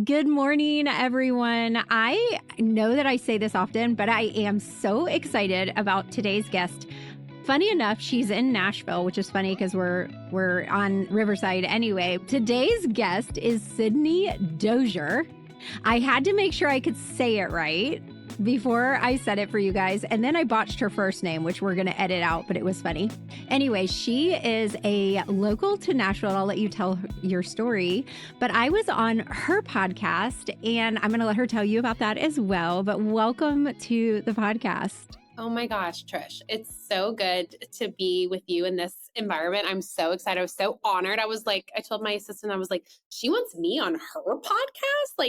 Good morning, everyone. I know that I say this often, but I am so excited about today's guest. Funny enough, she's in Nashville, which is funny because we're on Riverside anyway. Today's guest is Sydney Dozier. I had to make sure I could say it right before I said it for you guys. And then I botched her first name, which we're going to edit out, but it was funny. Anyway, she is a local to Nashville. I'll let you tell your story. But I was on her podcast and I'm going to let her tell you about that as well. But welcome to the podcast. Oh my gosh, Trish, it's so good to be with you in this environment. I'm so excited. I was so honored. I told my assistant, I was like, she wants me on her podcast?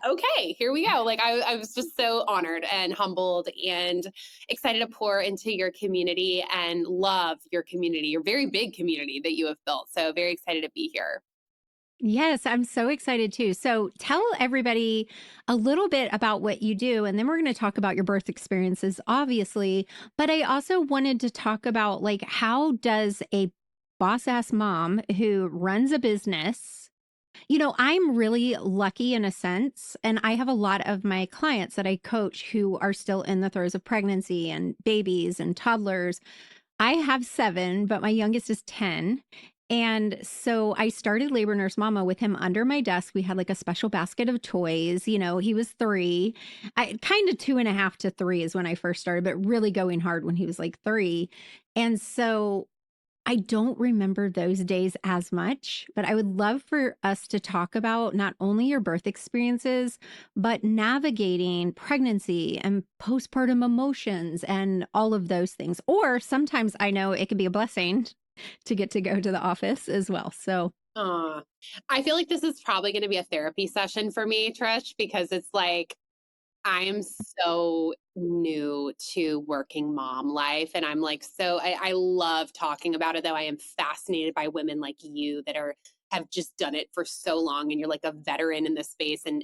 Okay, here we go. I was just so honored and humbled and excited to pour into your community and love your community, your very big community that you have built. So very excited to be here. Yes, I'm so excited too. So tell everybody a little bit about what you do, and then we're going to talk about your birth experiences, obviously. But I also wanted to talk about how does a boss ass mom who runs a business, I'm really lucky in a sense, and I have a lot of my clients that I coach who are still in the throes of pregnancy and babies and toddlers. I have 7, but my youngest is 10. And so I started Labor Nurse Mama with him under my desk. We had a special basket of toys. He was 3. I kind of 2.5 to 3 is when I first started, but really going hard when he was 3. And so I don't remember those days as much, but I would love for us to talk about not only your birth experiences, but navigating pregnancy and postpartum emotions and all of those things. Or sometimes I know it can be a blessing to get to go to the office as well. So I feel like this is probably going to be a therapy session for me, Trish, because it's I am so new to working mom life. And I'm I love talking about it, though. I am fascinated by women like you that have just done it for so long. And you're a veteran in this space. And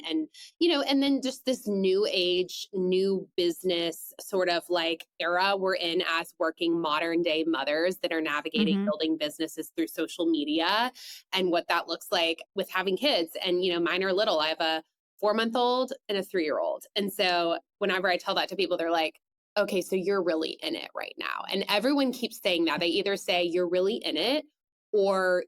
then just this new age, new business sort of era we're in as working modern day mothers that are navigating building businesses through social media and what that looks like with having kids. And, mine are little. I have a 4-month-old and a 3-year-old. And so whenever I tell that to people, they're like, okay, so you're really in it right now. And everyone keeps saying that. They either say you're really in it or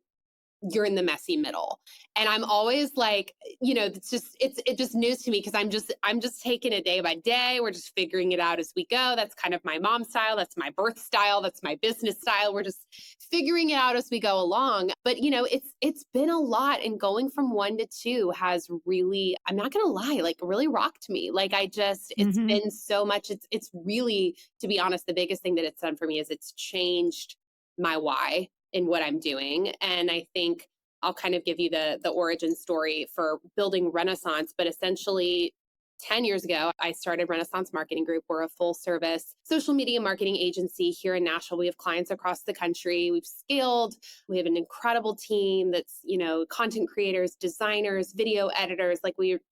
you're in the messy middle. And I'm always it's just news to me because I'm just taking it day by day. We're just figuring it out as we go. That's kind of my mom style. That's my birth style. That's my business style. We're just figuring it out as we go along. But it's been a lot, and going from 1 to 2 has really, I'm not going to lie, really rocked me. It's been so much. It's really, to be honest, the biggest thing that it's done for me is it's changed my why in what I'm doing. And I think I'll kind of give you the origin story for building Renaissance. But essentially 10 years ago, I started Renaissance Marketing Group. We're a full service social media marketing agency here in Nashville. We have clients across the country. We've scaled. We have an incredible team that's, content creators, designers, video editors.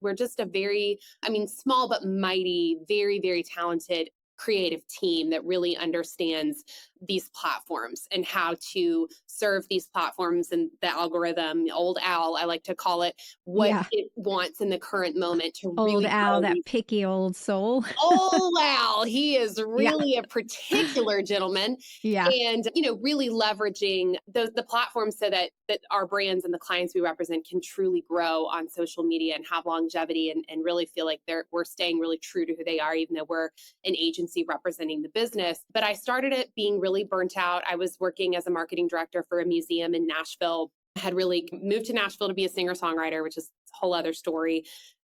We're just a very, small but mighty, very, very talented creative team that really understands these platforms and how to serve these platforms and the algorithm, old Al, I like to call it, what it wants in the current moment to old really Al, that picky old soul. Old Al, he is really a particular gentleman. Yeah. And, really leveraging the platform so that our brands and the clients we represent can truly grow on social media and have longevity and really feel like we're staying really true to who they are, even though we're an agency representing the business. But I started it being really burnt out. I was working as a marketing director for a museum in Nashville. I had really moved to Nashville to be a singer-songwriter, which is a whole other story.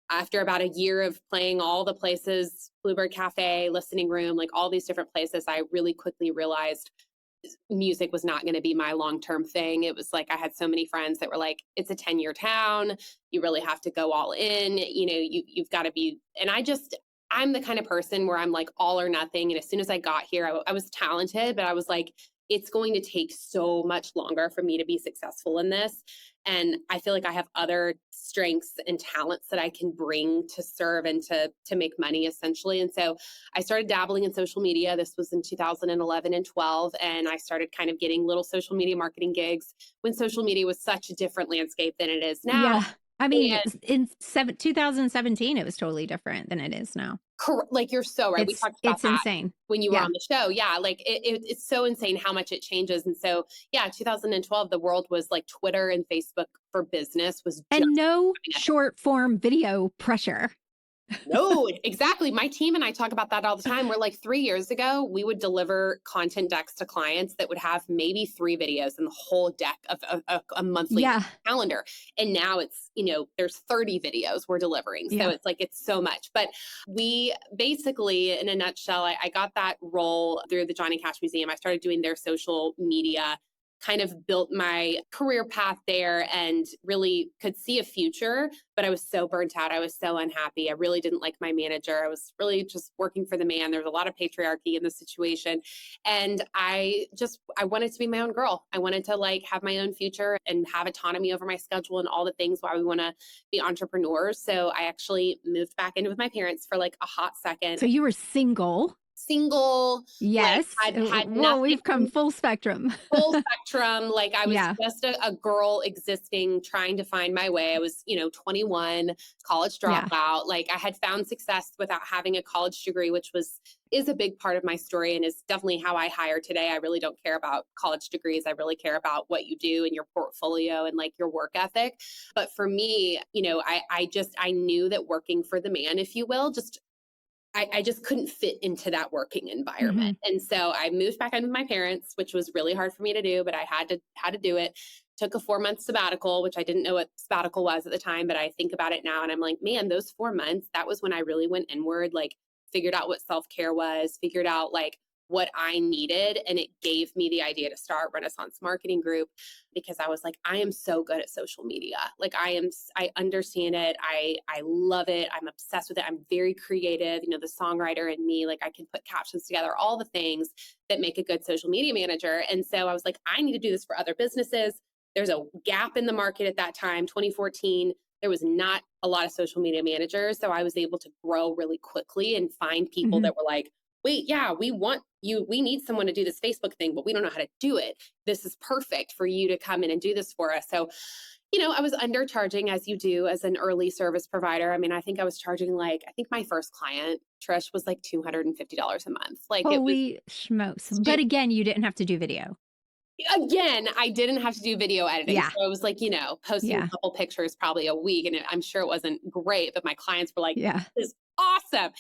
After about a year of playing all the places, Bluebird Cafe, Listening Room, all these different places, I really quickly realized music was not going to be my long-term thing. It was I had so many friends that were like, it's a 10-year town. You really have to go all in. You've got to be, and I'm the kind of person where I'm all or nothing. And as soon as I got here, I was talented, but I was it's going to take so much longer for me to be successful in this. And I feel like I have other strengths and talents that I can bring to serve and to make money, essentially. And so I started dabbling in social media. This was in 2011 and 12. And I started kind of getting little social media marketing gigs when social media was such a different landscape than it is now. Yeah. I mean, in 2017, it was totally different than it is now. Like, you're so right. We talked about It's that insane. when you were Yeah. on the show. Yeah, like, it's so insane how much it changes, and so, yeah, 2012, the world was like Twitter and Facebook for business was just And no coming up. short form video pressure. No, exactly. My team and I talk about that all the time. We're like 3 years ago, we would deliver content decks to clients that would have maybe 3 videos in the whole deck of a monthly Yeah. calendar. And now it's, there's 30 videos we're delivering. So Yeah. it's like, it's so much. But we basically, in a nutshell, I got that role through the Johnny Cash Museum. I started doing their social media, kind of built my career path there and really could see a future, but I was so burnt out. I was so unhappy. I really didn't like my manager. I was really just working for the man. There's a lot of patriarchy in the situation. And I wanted to be my own girl. I wanted to like have my own future and have autonomy over my schedule and all the things why we want to be entrepreneurs. So I actually moved back in with my parents for like a hot second. So you were single. Single, like Yes. had Well, nothing, we've come full spectrum. full spectrum. Like I was Yeah. just a girl existing, trying to find my way. I was, 21, college Yeah. dropout. Like I had found success without having a college degree, which is a big part of my story and is definitely how I hire today. I really don't care about college degrees. I really care about what you do and your portfolio and like your work ethic. But for me, I knew that working for the man, if you will, I just couldn't fit into that working Hmm. environment. And so I moved back in with my parents, which was really hard for me to do, but I had to do it. Took a 4-month sabbatical, which I didn't know what sabbatical was at the time, but I think about it now and I'm like, man, those 4 months, that was when I really went inward, like figured out what self-care was, figured out like what I needed. And it gave me the idea to start Renaissance Marketing Group because I was like, I am so good at social media. Like I understand it. I love it. I'm obsessed with it. I'm very creative. The songwriter in me, like I can put captions together, all the things that make a good social media manager. And so I was like, I need to do this for other businesses. There's a gap in the market at that time, 2014. There was not a lot of social media managers. So I was able to grow really quickly and find people Hmm. that were like, wait, yeah, we want you, we need someone to do this Facebook thing, but we don't know how to do it. This is perfect for you to come in and do this for us. So, I was undercharging as you do as an early service provider. I mean, I think I was charging I think my first client, Trish, was like $250 a month. Like it was Holy schmokes. But stu- again, you didn't have to do video. again, I didn't have to do video editing. Yeah. So it was like, posting Yeah. a couple pictures probably a week. And I'm sure it wasn't great, but my clients were like, Yeah. this is awesome.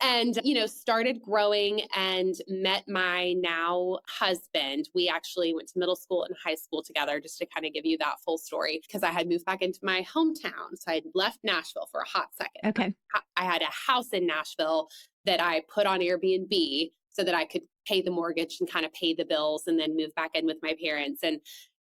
And, started growing and met my now husband. We actually went to middle school and high school together, just to kind of give you that full story, because I had moved back into my hometown. So I left Nashville for a hot second. Okay. I had a house in Nashville that I put on Airbnb so that I could pay the mortgage and kind of pay the bills and then move back in with my parents. And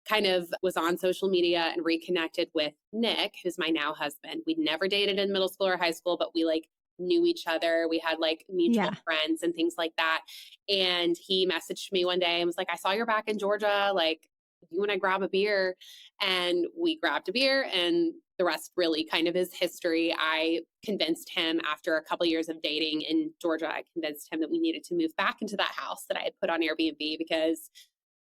kind of was on social media and reconnected with Nick, who's my now husband. We'd never dated in middle school or high school, but we like knew each other. We had like mutual Yeah. friends and things like that. And he messaged me one day and was like, I saw you're back in Georgia. Like, you want to grab a beer? And we grabbed a beer, and the rest really kind of is history. I convinced him after a couple years of dating in Georgia, I convinced him that we needed to move back into that house that I had put on Airbnb because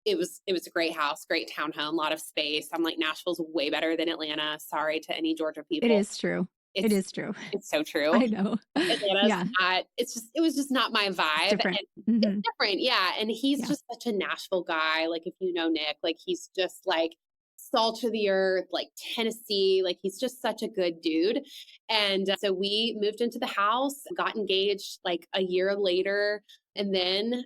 it was a great house, great townhome, a lot of space. I'm like, Nashville's way better than Atlanta. Sorry to any Georgia It people. is true. It It's is true. it's so true. I know. Atlanta's Yeah. not, it was just not my It's vibe. different. And it's Hmm. different. Yeah. And he's Yeah. just such a Nashville guy. Like, if you know Nick, like he's just like salt of the earth, like Tennessee, like he's just such a good dude. And so we moved into the house, got engaged like a year later, and then,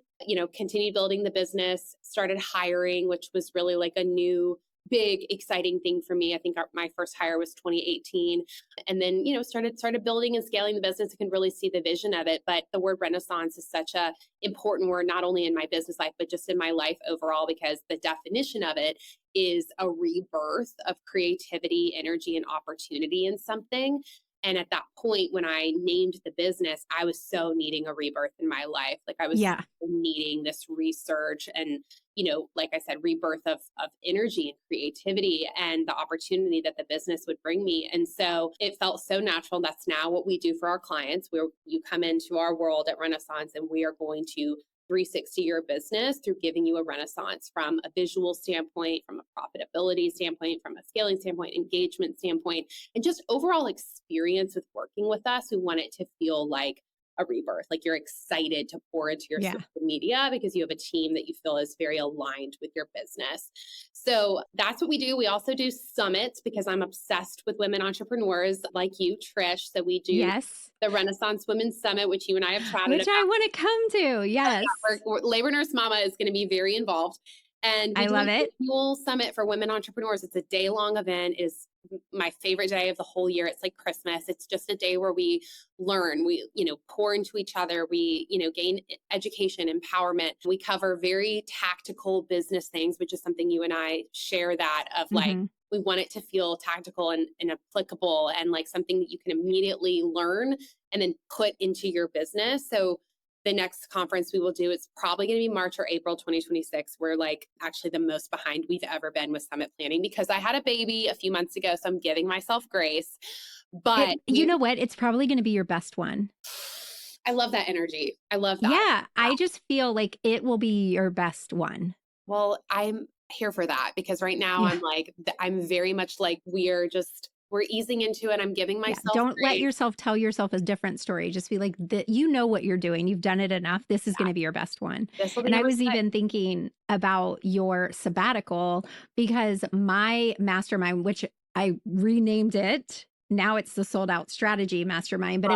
continued building the business, started hiring, which was really like a new, big, exciting thing for me. I think my first hire was 2018. And then, started building and scaling the business. I can really see the vision of it. But the word renaissance is such a important word, not only in my business life, but just in my life overall, because the definition of it is a rebirth of creativity, energy, and opportunity in something. And at that point, when I named the business, I was so needing a rebirth in my life. Like I was Yeah. needing this resurge and, like I said, rebirth of energy and creativity and the opportunity that the business would bring me. And so it felt so natural. That's now what we do for our clients, where you come into our world at Renaissance and we are going to 360 your business through giving you a renaissance from a visual standpoint, from a profitability standpoint, from a scaling standpoint, engagement standpoint, and just overall experience with working with us. We want it to feel like a rebirth, like you're excited to pour into your Yeah. social media because you have a team that you feel is very aligned with your business. So that's what we do. We also do summits because I'm obsessed with women entrepreneurs like you, Trish. So we do Yes. the Renaissance Women's Summit, which you and I have chatted Which about. I want to come to. Yes. Labor Nurse Mama is going to be very involved. And we I do love an it. annual summit for women entrepreneurs. It's a day-long event. It is my favorite day of the whole year. It's like Christmas. It's just a day where we learn, we, pour into each other. We, gain education, empowerment. We cover very tactical business things, which is something you and I share that of like, Hmm. we want it to feel tactical and applicable and like something that you can immediately learn and then put into your business. So the next conference we will do is probably going to be March or April 2026. We're like actually the most behind we've ever been with summit planning because I had a baby a few months ago. So I'm giving myself grace. But You know what? It's probably going to be your best one. I love that energy. I love that. Yeah. I just feel like it will be your best one. Well, I'm here for that because right now Yeah. I'm like, I'm very much like we're easing into it. I'm giving Yeah. myself Don't let grace. yourself tell yourself a different story. Just be like, you know what you're doing. You've done it enough. This is going to be your best one. This will be And I number was 6. even thinking about your sabbatical because my mastermind, which I renamed it, now it's the Sold Out Strategy Mastermind, but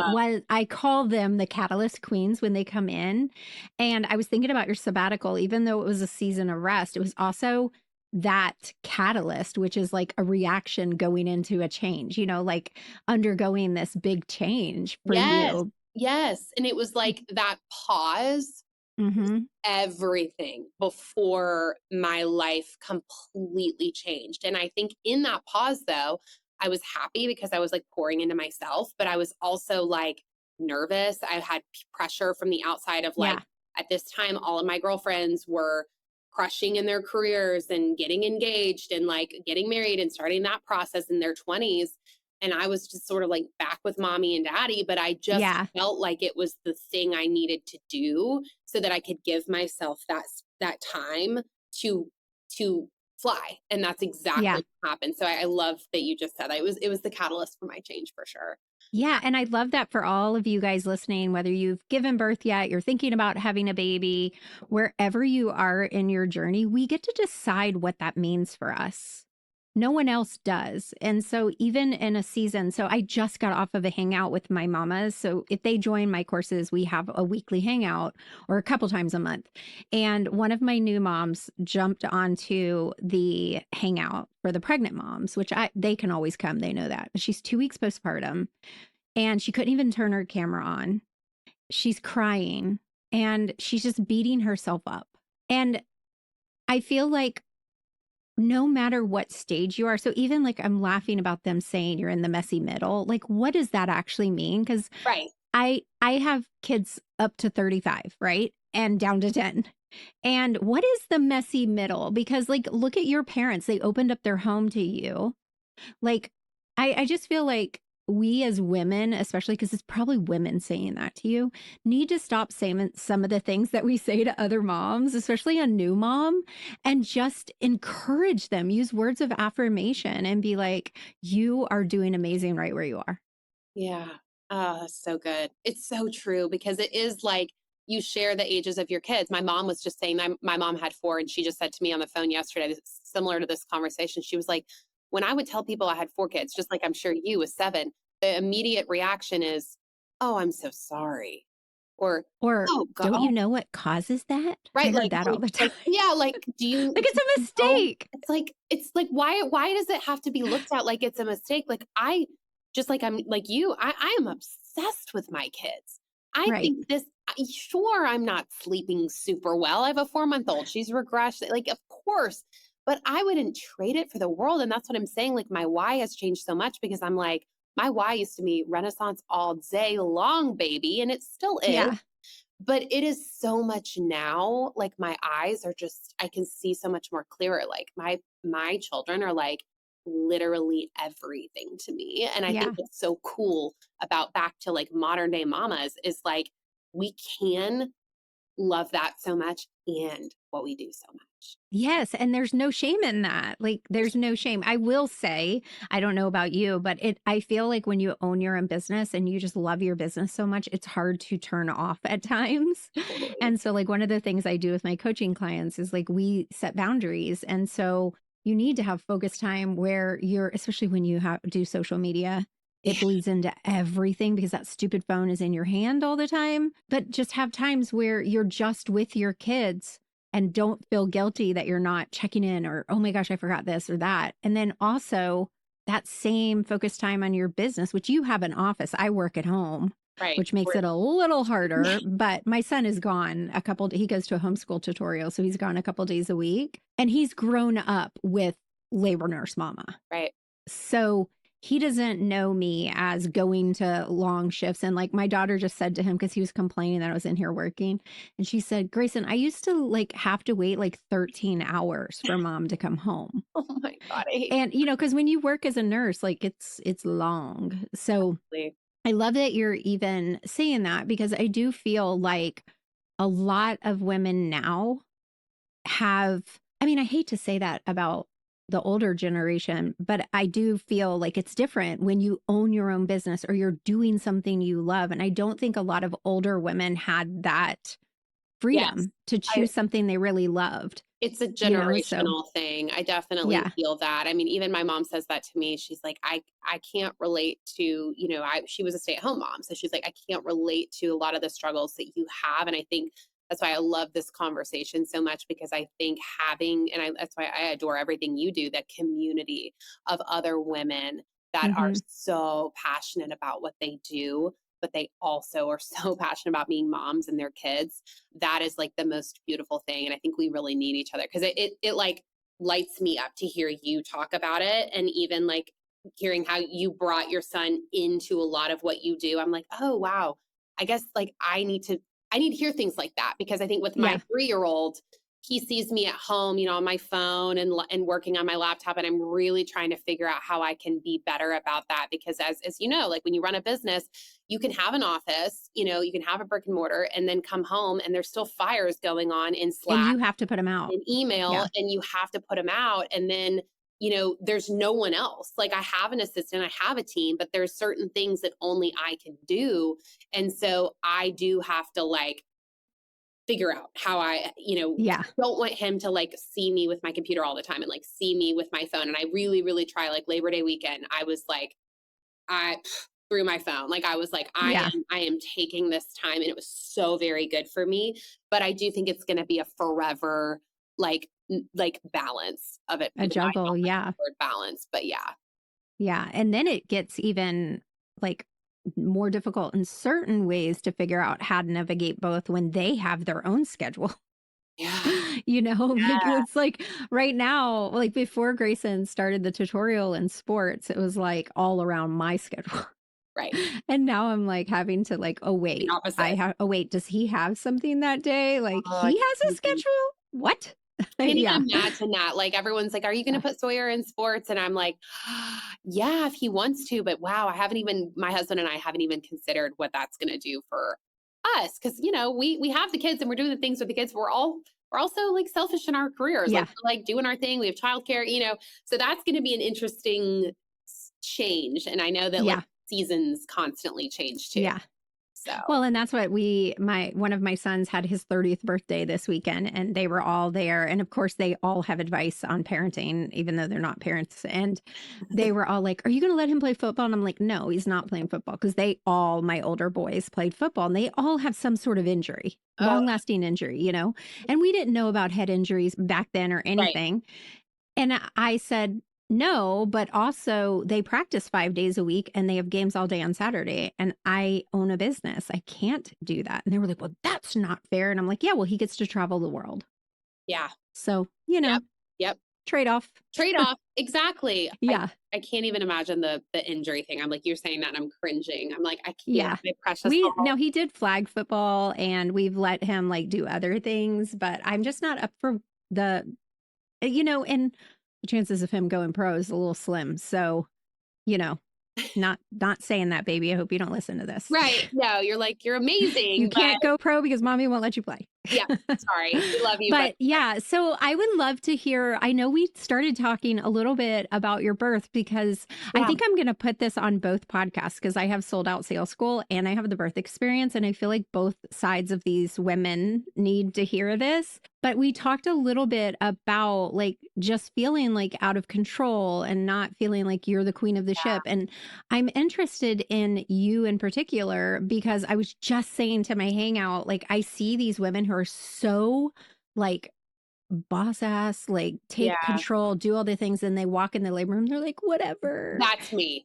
I call them the Catalyst Queens when they come in. And I was thinking about your sabbatical, even though it was a season of rest, it was also that catalyst, which is like a reaction going into a change, like undergoing this big change for Yes. you. Yes. And it was like that pause, Hmm. everything before my life completely changed. And I think in that pause, though, I was happy because I was like pouring into myself, but I was also like nervous. I had pressure from the outside of like, Yeah. at this time, all of my girlfriends were crushing in their careers and getting engaged and like getting married and starting that process in their 20s. And I was just sort of like back with mommy and daddy, but I just Yeah. felt like it was the thing I needed to do so that I could give myself that time to fly. And that's Yeah. exactly what happened. So I love that you just said that. It was the catalyst for my change for sure. Yeah. And I love that for all of you guys listening, whether you've given birth yet, you're thinking about having a baby, wherever you are in your journey, we get to decide what that means for us. No one else does. And so even in a season, so I just got off of a hangout with my mamas. So if they join my courses, we have a weekly hangout or a couple times a month. And one of my new moms jumped onto the hangout for the pregnant moms, which they can always come. They know that. She's 2 weeks postpartum and she couldn't even turn her camera on. She's crying and she's just beating herself up. And I feel like no matter what stage you are, so even like I'm laughing about them saying you're in the messy middle, like what does that actually mean? Because Right. I have kids up to 35, right? And down to 10. And what is the messy middle? Because like look at your parents, they opened up their home to you. Like I just feel like we as women, especially because it's probably women saying that to you, need to stop saying some of the things that we say to other moms, especially a new mom, and just encourage them. Use words of affirmation and be like, you are doing amazing right where you are. Yeah. Oh, that's so good. It's so true because it is like you share the ages of your kids. My mom was just saying, my mom had 4, and she just said to me on the phone yesterday, similar to this conversation, she was like, when I would tell people I had 4 kids, just like I'm sure you with 7, the immediate reaction is, oh, I'm so sorry. Or, Or oh, God, don't you know what causes that? I right. heard that all the time. Yeah, like, do Like it's a you know? mistake. It's like, why does it have to be looked at like it's a mistake? Like just like I'm like you, I am obsessed with my kids. I Right. think sure, I'm not sleeping super well. I have a 4-month-old. She's regressed. Like, of course, but I wouldn't trade it for the world. And that's what I'm saying. Like my why has changed so much because I'm like, my why used to be Renaissance all day long, baby. And it still is. Yeah. But it is so much now, like my eyes are just, I can see so much more clearer. Like my children are like literally everything to me. And I think Yeah. what's so cool about back to like modern day mamas is like we can love that so much and what we do so much. Yes, and there's no shame in that. Like, there's no shame. I will say, I don't know about you, but I feel like when you own your own business and you just love your business so much, it's hard to turn off at times. Totally. And so, like, one of the things I do with my coaching clients is like we set boundaries. And so you need to have focus time where you're, especially when you do social media, it Yeah, bleeds into everything because that stupid phone is in your hand all the time. But just have times where you're just with your kids and don't feel guilty that you're not checking in or, oh my gosh, I forgot this or that. And then also that same focus time on your business, which you have an office. I work at home, right. which makes We're it a little harder. But my son is gone he goes to a homeschool tutorial. So he's gone a couple days a week and he's grown up with labor nurse mama. right. So he doesn't know me as going to long shifts. And like my daughter just said to him, because he was complaining that I was in here working. And she said, Grayson, I used to like have to wait like 13 hours for mom to come home. Oh my God, I hate And, because when you work as a nurse, like it's long. So it. I love that you're even saying that because I do feel like a lot of women now have, I mean, I hate to say that about the older generation, but I do feel like it's different when you own your own business or you're doing something you love. And I don't think a lot of older women had that Yes. freedom to I choose something they really loved, It's a So generational thing. I definitely yeah. feel that. I mean, even my mom says that to me. She's like, I can't relate to, she was a stay-at-home mom. So she's like, I can't relate to a lot of the struggles that you have. And I think that's why I love this conversation so much because I think that's why I adore everything you do, that community of other women that are Hmm. so passionate about what they do, but they also are so passionate about being moms and their kids. That is like the most beautiful thing. And I think we really need each other because it like lights me up to hear you talk about it. And even like hearing how you brought your son into a lot of what you do. I'm like, oh wow. I guess like I need to hear things like that because I think with my Yeah. 3-year-old, he sees me at home, on my phone and working on my laptop, and I'm really trying to figure out how I can be better about that because as you know, like when you run a business, you can have an office, you can have a brick and mortar and then come home and there's still fires going on in And Slack you have to put them out. and email Yeah. and you have to put them out and then there's no one else. Like I have an assistant, I have a team, but there's certain things that only I can do. And so I do have to like figure out how Yeah. don't want him to like see me with my computer all the time and like see me with my phone. And I really, really try like Labor Day weekend. I was like, I through my phone. Like I was like, Yeah. I am taking this time and it was so very good for me. But I do think it's gonna be a forever like balance of it. A Even though I juggle. don't like Yeah. the word balance, but yeah. Yeah, and then it gets even, like, more difficult in certain ways to figure out how to navigate both when they have their own schedule. Yeah. Like, Yeah. it's like, right now, like, before Grayson started the tutorial in sports, it was, like, all around my schedule. Right. And now I'm, like, having to, like, "Oh, The wait, opposite. oh, wait, does he have something that day? Like, I he has a schedule? What?" can't Yeah. even imagine that. Like everyone's like, "Are you going to Yeah. put Sawyer in sports?" And I'm like, "Yeah, if he wants to." But wow, my husband and I haven't even considered what that's going to do for us because we have the kids and we're doing the things with the kids. We're also like selfish in our careers, like Yeah. we're like doing our thing. We have childcare, so that's going to be an interesting change. And I know that like Yeah. seasons constantly change too. Yeah. So Well, and that's what one of my sons had his 30th birthday this weekend and they were all there. And of course, they all have advice on parenting, even though they're not parents. And they were all like, "Are you going to let him play football?" And I'm like, "No, he's not playing football." Because my older boys played football and they all have some sort of injury, oh, long lasting injury. And we didn't know about head injuries back then or right. anything. And I said, no, but also they practice 5 days a week and they have games all day on Saturday. And I own a business. I can't do that. And they were like, well, that's not fair. And I'm like, yeah, well, he gets to travel the world. Yeah. So, Yep. Yep. trade off. Trade-off, exactly. Yeah. I can't even imagine the injury thing. I'm like, you're saying that and I'm cringing. I'm like, I can't, Yeah. my precious little. Now he did flag football and we've let him like do other things, but I'm just not up for and the chances of him going pro is a little slim. So, you know, not saying that, baby. I hope you don't listen to this. Right. No, you're like, you're You amazing, but can't go pro because mommy won't let you play. Yeah, sorry. We love you, but But yeah, so I would love to hear. I know we started talking a little bit about your birth because I yeah, think I'm going to put this on both podcasts because I have sold out sales school and I have the birth experience. And I feel like both sides of these women need to hear this. But we talked a little bit about like just feeling like out of control and not feeling like you're the queen of the ship. And I'm interested in you in particular because I was just saying to my hangout, like, I see these women who are so like boss ass, like take yeah, control, do all the things, and they walk in the labor room, they're like, whatever. that's me.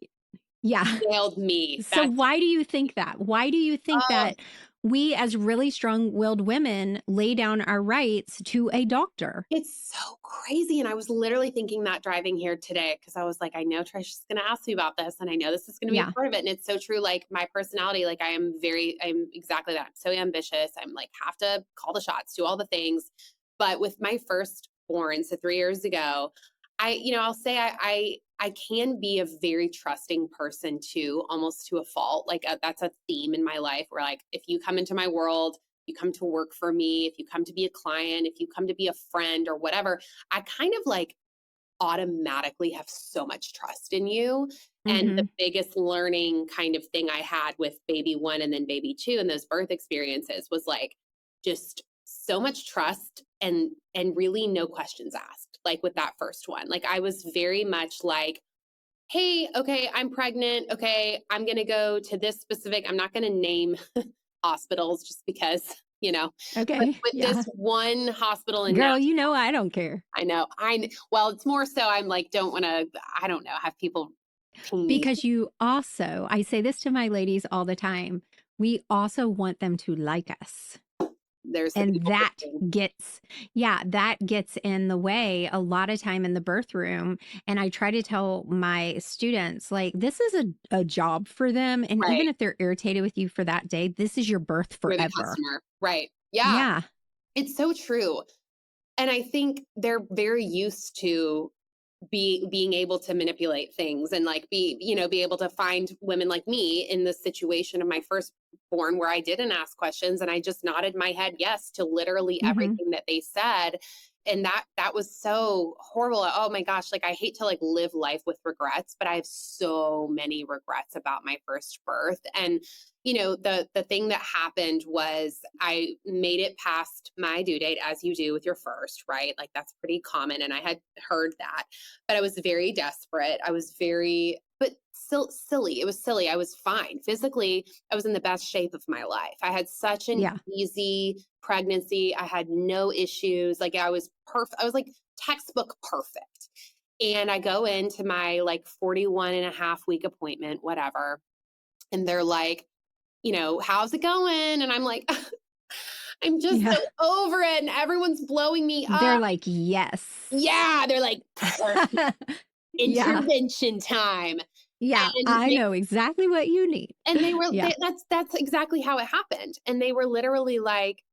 Yeah. You nailed me. So That's why do you think that? Why do you think oh, that we as really strong-willed women lay down our rights to a doctor? it's so crazy. And I was literally thinking that driving here today because I was like, I know Trish is going to ask me about this, and I know this is going to be a Yeah. part of it. And it's so true. Like my personality, like I'm exactly that. I'm so ambitious. I'm like, have to call the shots, do all the things. But with my firstborn, so 3 years ago, I'll say I can be a very trusting person too, almost to a fault. Like that's a theme in my life where like, if you come into my world, you come to work for me, if you come to be a client, if you come to be a friend or whatever, I kind of like automatically have so much trust in you. And the Mhm. biggest learning kind of thing I had with baby one and then baby two and those birth experiences was like just so much trust and really no questions asked. Like with that first one, like I was very much like, hey, okay, I'm pregnant. Okay, I'm going to go to this specific, I'm not going to name hospitals just because, but Okay. with this Yeah. one hospital in Girl, Nashville, I don't care. I know. Well, it's more so I'm like, don't want to, I don't know, have people ping me. Because you also, I say this to my ladies all the time, we also want them to like us. There's the And people that pleasing. gets, yeah, that gets in the way a lot of time in the birth room. And I try to tell my students, like, this is a job for them. And even Right. if they're irritated with you for that day, this is your birth You're the forever. customer. Right. Yeah. Yeah. It's so true. And I think they're very used to being able to manipulate things and like be able to find women like me in the situation of my firstborn where I didn't ask questions and I just nodded my head yes to literally Hmm. everything that they said. And that was so horrible. Oh my gosh, like I hate to like live life with regrets, but I have so many regrets about my first birth. And the thing that happened was I made it past my due date, as you do with your first, right? Like that's pretty common, and I had heard that, but I was very desperate. I was very, but still silly. It was silly. I was fine. Physically, I was in the best shape of my life. I had such an Yeah. easy pregnancy. I had no issues. Like I was perfect. I was like textbook perfect. And I go into my like 41 and a half week appointment, whatever. And they're like, how's it going? And I'm like, I'm just Yeah. so over it. And everyone's blowing me They're up. like, yes. Yeah. They're like, perfect. Yeah. Intervention time. Yeah. And I they know exactly what you need. and they were Yeah. that's exactly how it happened. And they were literally like,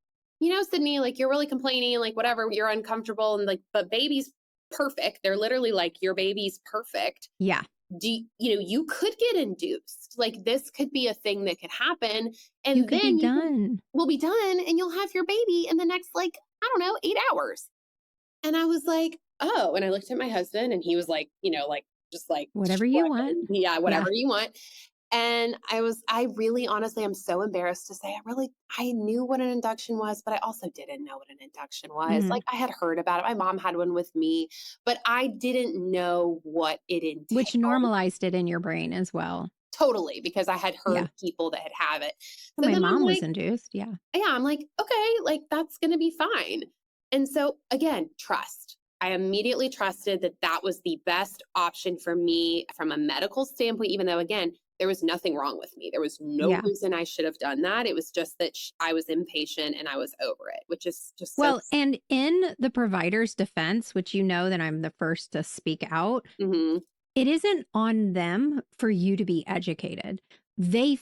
Sydney, like you're really complaining, like whatever, you're uncomfortable, and like, but baby's perfect. They're literally like, your baby's perfect. Yeah. You could get induced. Like this could be a thing that could happen. You And could be then done. will be done and you'll have your baby in the next like, I don't know, 8 hours. And I was like, oh, and I looked at my husband and he was like, like, just like, Whatever you want. shrugging. Yeah, Yeah. whatever you want. And I really honestly, I'm so embarrassed to say, I knew what an induction was, but I also didn't know what an induction was. Mhm. Like I had heard about it. My mom had one with me, but I didn't know what it Which entailed normalized it in your brain as well. totally because I had heard Yeah. people that had have it. Well, So my then I'm mom was like, induced. Yeah. yeah, I'm like, okay, like that's going to be fine. And so again, trust. I immediately trusted that that was the best option for me from a medical standpoint, even though again, there was nothing wrong with me. There was no Yeah. reason I should have done that. It was just that I was impatient and I was over it, which is just so. Well, and in the provider's defense, which you know that I'm the first to speak out, Mhm. it isn't on them for you to be educated. They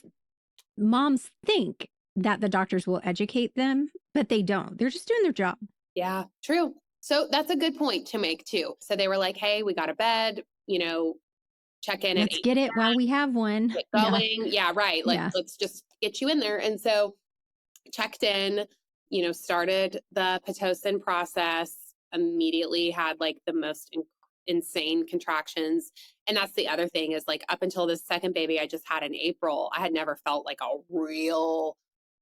moms think that the doctors will educate them, but they don't. They're just doing their job. Yeah, true. So that's a good point to make too. So they were like, hey, we got a bed, check in at Let's 8, get it while we have one. get Yeah. going. Yeah, right. Like, Yeah. let's just get you in there. And so checked in, started the Pitocin process, immediately had like the most insane contractions. And that's the other thing is like up until the second baby I just had in April, I had never felt like a real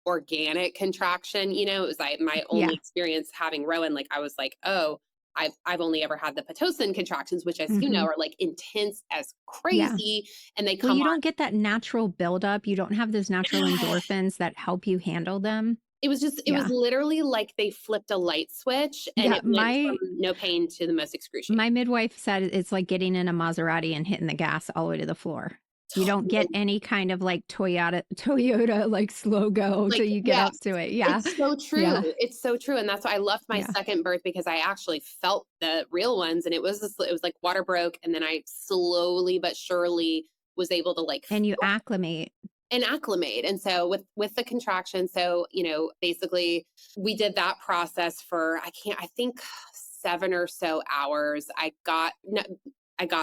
organic contraction. It was like my only Yeah. experience having Rowan. Like I was like, oh, I've only ever had the Pitocin contractions, which as you know Mhm. are like intense as Yeah. crazy, and they Well, come you on. don't get that natural buildup. You don't have those natural endorphins that help you handle them. It was Yeah. literally like they flipped a light switch and Yeah. it went from no pain to the most excruciating. My midwife said it's like getting in a Maserati and hitting the gas all the way to the floor. You don't get any kind of like Toyota like slow go Like, till you get up yes, to it. Yeah. it's so true. Yeah. It's so true, and that's why I loved my Yeah. second birth because I actually felt the real ones, and it was like water broke, and then I slowly but surely was able to like And you feel acclimate. and acclimate. And so with the contraction, so basically we did that process for I think 7 or so hours. I got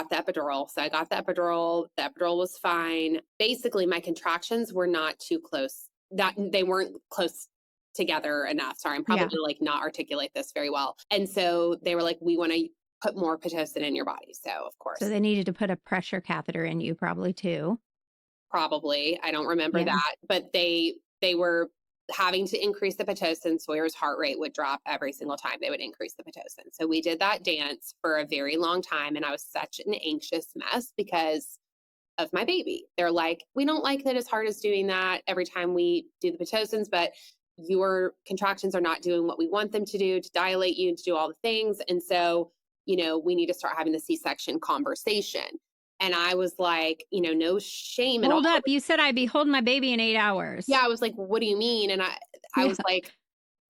the epidural. So I got the epidural. The epidural was fine. Basically, my contractions were not too close. That they weren't close together enough. Sorry, I'm probably Yeah. gonna like not articulate this very well. And so they were like, we want to put more Pitocin in your body. So of So course, they needed to put a pressure catheter in you probably too. probably I don't remember Yeah. that, but they were having to increase the Pitocin. Sawyer's heart rate would drop every single time they would increase the Pitocin. So we did that dance for a very long time, and I was such an anxious mess because of my baby. They're like, we don't like that as hard as doing that every time we do the Pitocins, but your contractions are not doing what we want them to do to dilate you and to do all the things. And so, we need to start having the C-section conversation. And I was like, no shame at all. Hold up. You said I'd be holding my baby in 8 hours. Yeah, I was like, what do you mean? And I Yeah. was like,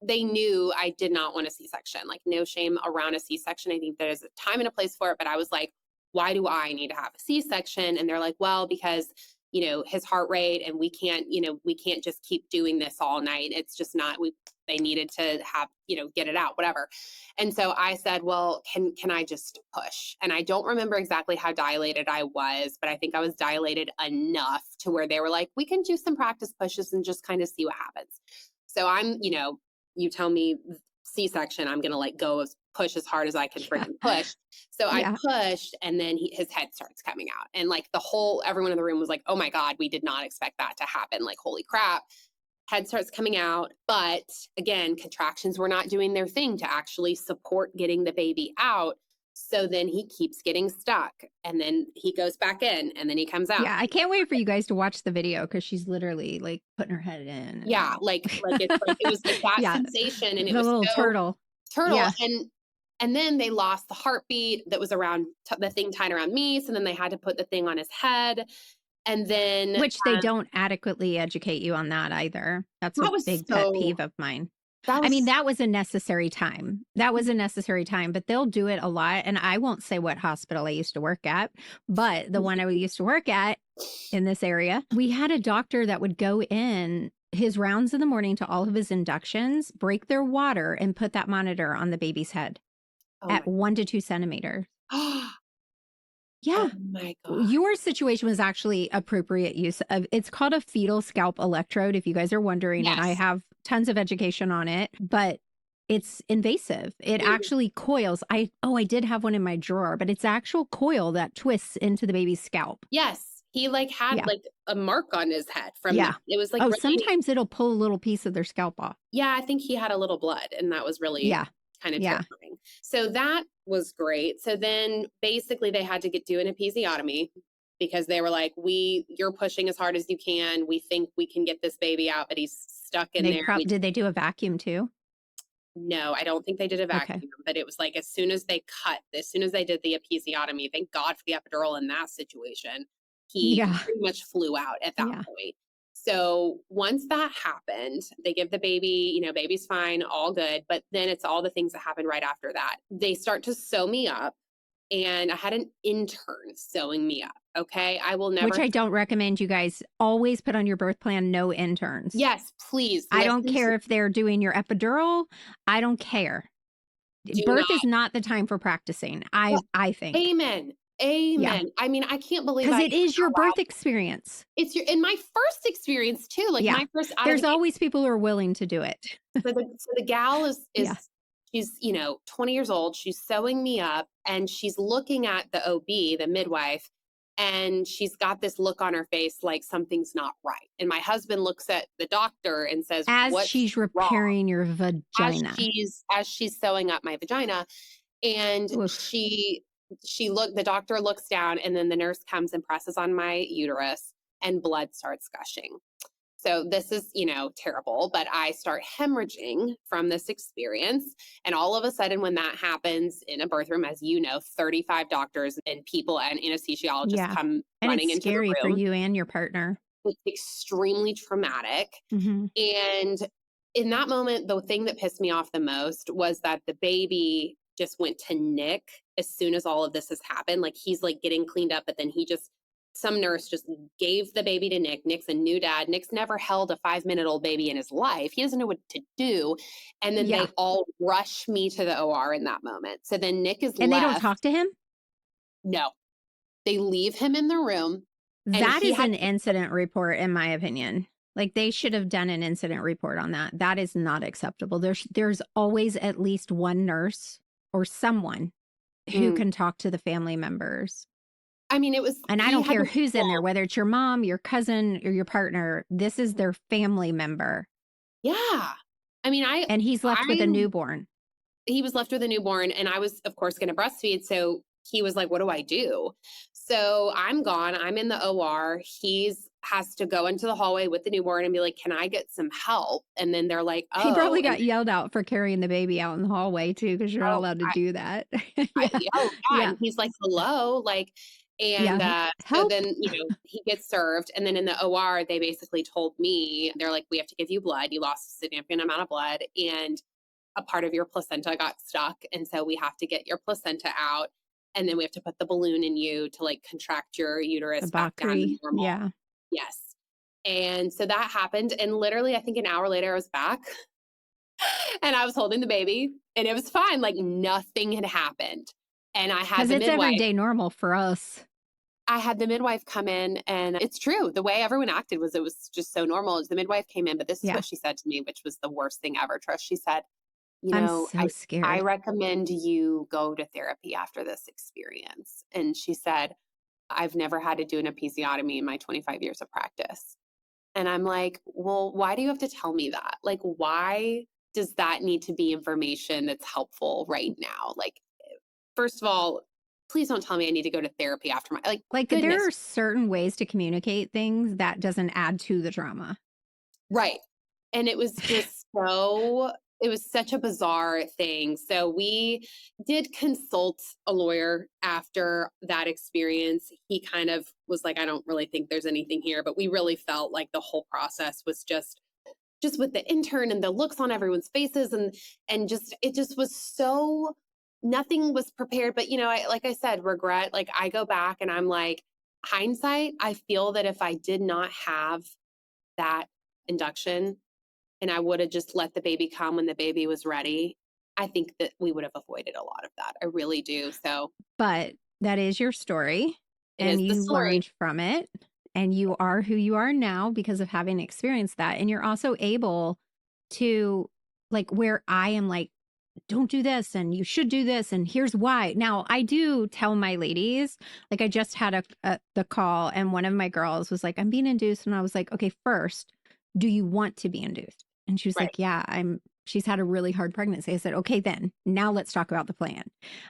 they knew I did not want a C-section, like no shame around a C-section. I think there's a time and a place for it, but I was like, why do I need to have a C-section? And they're like, well, because, his heart rate and we can't just keep doing this all night. It's just not, they needed to have, get it out, whatever. And so I said, well, can I just push? And I don't remember exactly how dilated I was, but I think I was dilated enough to where they were like, we can do some practice pushes and just kind of see what happens. So I'm, you tell me C-section, I'm going to like go push as hard as I can Yeah. freaking push. So I Yeah. pushed and then his head starts coming out. And like everyone in the room was like, oh my God, we did not expect that to happen. Like, holy crap. Head starts coming out. But again, contractions were not doing their thing to actually support getting the baby out. So then he keeps getting stuck and then he goes back in and then he comes out. Yeah. I can't wait for you guys to watch the video because she's literally like putting her head in and Yeah, out. like it's like it was like that Yeah. sensation and it The was little so turtle. turtle. Yeah. And then they lost the heartbeat that was around the thing tied around me. So then they had to put the thing on his head. And then Which they don't adequately educate you on that either. That's a that was big pet peeve of mine. that I mean, was that was a necessary time. That was a necessary time, but they'll do it a lot. And I won't say what hospital I used to work at, but the one I used to work at in this area, we had a doctor that would go in his rounds in the morning to all of his inductions, break their water, and put that monitor on the baby's head oh at my 1 to 2 centimeters. Yeah. oh my God. Your situation was actually appropriate use of it's called a fetal scalp electrode, if you guys are wondering, and I Yes. have tons of education on it, but it's invasive. It actually coils. I did have one in my drawer, but it's actual coil that twists into the baby's scalp. Yes. He like had Yeah. like a mark on his head from Yeah. that. It was like Oh, really, sometimes it'll pull a little piece of their scalp off. yeah, I think he had a little blood and that was really Yeah. kind of Yeah. terrifying. So that was great. So then basically they had to do an episiotomy because they were like, you're pushing as hard as you can. We think we can get this baby out, but he's stuck in there. Did they do a vacuum too? No, I don't think they did a Okay. vacuum, but it was like as soon as they did the episiotomy, thank God for the epidural in that situation, he Yeah. pretty much flew out at that Yeah. point. So once that happened, they give the baby, baby's fine, all good. But then it's all the things that happen right after that. They start to sew me up, and I had an intern sewing me up. Okay. I will never. Which I don't recommend you guys always put on your birth plan, no interns. Yes, please. I don't listen care if they're doing your epidural. I don't care. do Birth not. is not the time for practicing. I think. Amen. Yeah, Amen. I mean, I can't believe because I it even is your birth experience. it's your in my first experience too, like, Yeah. my first out of the There's gate. always people who are willing to do it. So the gal Yeah. is she's, 20 years old, she's sewing me up, and she's looking at the OB, the midwife, and she's got this look on her face like something's not right, and my husband looks at the doctor and says, As "What's she's wrong?" repairing your vagina. As she's sewing up my vagina, and Oof. the doctor looks down, and then the nurse comes and presses on my uterus, and blood starts gushing. So this is, terrible, but I start hemorrhaging from this experience. And all of a sudden, when that happens in a birth room, as you know, 35 doctors and people and anesthesiologists Yeah. come And it's running into the scary for room. you and your partner. It's extremely traumatic. Mhm. And in that moment, the thing that pissed me off the most was that the baby just went to Nick as soon as all of this has happened. Like, he's like getting cleaned up, but then some nurse just gave the baby to Nick. Nick's a new dad. Nick's never held a 5-minute old baby in his life. He doesn't know what to do. And then Yeah. they all rush me to the OR in that moment. So then Nick is And they don't left. talk to him? No, they leave him in the room, and That he is had an incident report, in my opinion. Like, they should have done an incident report on that. That is not acceptable. There's always at least one nurse or someone who mm, can talk to the family members. I mean, And I he don't had care to who's in there, fall. whether it's your mom, your cousin, or your partner, this is their family member, Yeah. I mean, and he's left with a I newborn. he was left with a newborn, and I was, of course, going to breastfeed. So he was like, "What do I do?" So I'm gone. I'm in the OR. He's has to go into the hallway with the newborn and be like, "Can I get some help?" And then they're like, He "Oh," probably and got yelled out for carrying the baby out in the hallway too, because 'cause you're not oh, allowed to do that. Yeah. oh yeah, Yeah. and he's like, "Hello," like, and Yeah. so Help. then he gets served, and then in the OR they basically told me, they're like, "We have to give you blood. You lost a significant amount of blood, and a part of your placenta got stuck, and so we have to get your placenta out, and then we have to put the balloon in you to like contract your The uterus back down to Bakri. normal." Yeah. Yes. And so that happened, and literally I think an hour later I was back and I was holding the baby, and it was fine, like nothing had happened. And Because it's everyday normal for us. I had the midwife come in, and it's true. The way everyone acted was, it was just so normal. As the midwife came in, but this is Yeah. what she said to me, which was the worst thing ever, Trish. She said, I'm so I scared. recommend you go to therapy after this experience." And she said, "I've never had to do an episiotomy in my 25 years of practice." And I'm like, "Well, why do you have to tell me that? Like, why does that need to be information that's helpful right now? Like, first of all, please don't tell me I need to go to therapy after my, like, Like, there goodness." are certain ways to communicate things that doesn't add to the drama. Right. And it was such a bizarre thing. So we did consult a lawyer after that experience. He kind of was like, "I don't really think there's anything here," but we really felt like the whole process was just with the intern and the looks on everyone's faces, and just it just was so, nothing was prepared. But like I said, regret, like I go back and I'm like, hindsight, I feel that if I did not have that induction, and I would have just let the baby come when the baby was ready, I think that we would have avoided a lot of that. I really do. So But that is your story, it and is the you story. learned from it, and you are who you are now because of having experienced that, and you're also able to, like, where I am like, "Don't do this, and you should do this, and here's why." Now, I do tell my ladies, like, I just had the call, and one of my girls was like, "I'm being induced," and I was like, "Okay, first, do you want to be induced?" And she was Right. like, "Yeah, she's had a really hard pregnancy." I said, "Okay, then now let's talk about the plan."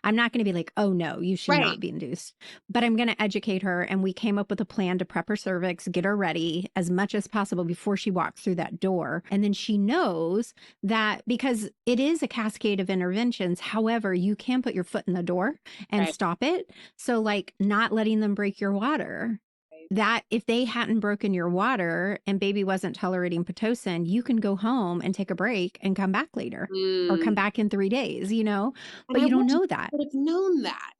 I'm not going to be like, "Oh no, you should Right. not be induced," but I'm going to educate her. And we came up with a plan to prep her cervix, get her ready as much as possible before she walks through that door. And then she knows that, because it is a cascade of interventions. However, you can put your foot in the door and Right. stop it. So, like, not letting them break your water, Right. that if they hadn't broken your water and baby wasn't tolerating Pitocin, you can go home and take a break and come back later, or come Mm. back in 3 days, And but I you don't wish know I that. would have known that,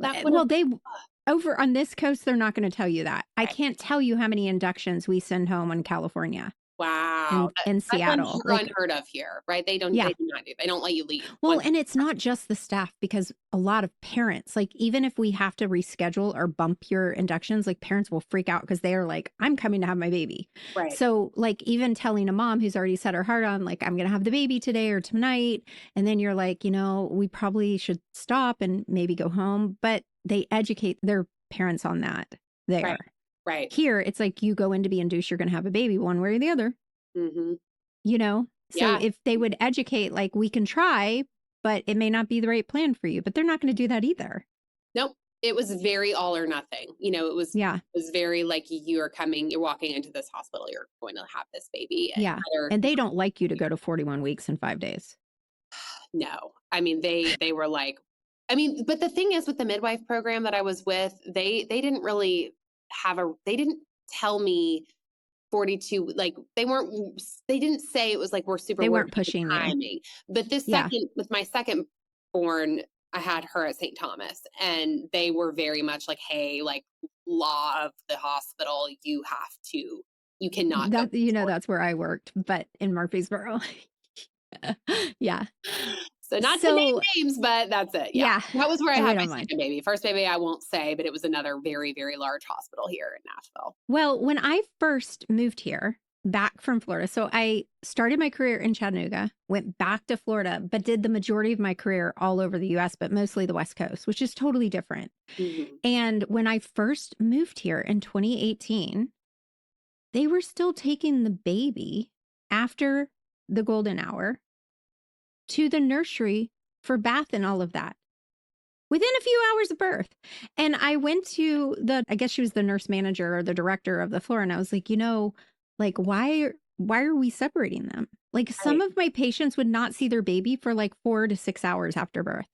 that would have, Well, over on this coast, they're not going to tell you that. I right. can't tell you how many inductions we send home in California. Wow. in That's Seattle. Like, unheard of here, right? They yeah. do not do they don't let you leave Well, once. and it's not just the staff because a lot of parents, like, even if we have to reschedule or bump your inductions, like, parents will freak out because they are like, I'm coming to have my baby. Right. So, like, even telling a mom who's already set her heart on, like, I'm going to have the baby today or tonight. And then you're like, we probably should stop and maybe go home. But they educate their parents on that Right. there. Right. Here, it's like you go in to be induced, you're going to have a baby one way or the other. Mhm. You know? So Yeah. if they would educate, like, we can try, but it may not be the right plan for you, but they're not gonna do that either. Nope. It was very all or nothing. Yeah, It was very like you're walking into this hospital, you're going to have this baby. yeah, Either and they don't like you to go to 41 weeks and 5 days. no. I mean, they were like but the thing is with the midwife program that I was with, they didn't really they didn't tell me 42, like they didn't say it was like we're super They worried weren't about the pushing you. timing. But Yeah, with my second born, I had her at St. Thomas and they were very much like, hey, like law of the hospital, you cannot go before. that's where I worked, but in Murfreesboro. Yeah. So not to name So names, but that's it. Yeah. yeah, That was where I and we had my don't mind. second baby. First baby, I won't say, but it was another very, very large hospital here in Nashville. Well, when I first moved here, back from Florida, so I started my career in Chattanooga, went back to Florida, but did the majority of my career all over the US, but mostly the West Coast, which is totally different. Mhm. And when I first moved here in 2018, they were still taking the baby after the golden hour to the nursery for bath and all of that within a few hours of birth. And I went to I guess she was the nurse manager or the director of the floor. And I was like, like, why are we separating them? Like, some Right. of my patients would not see their baby for like 4 to 6 hours after birth.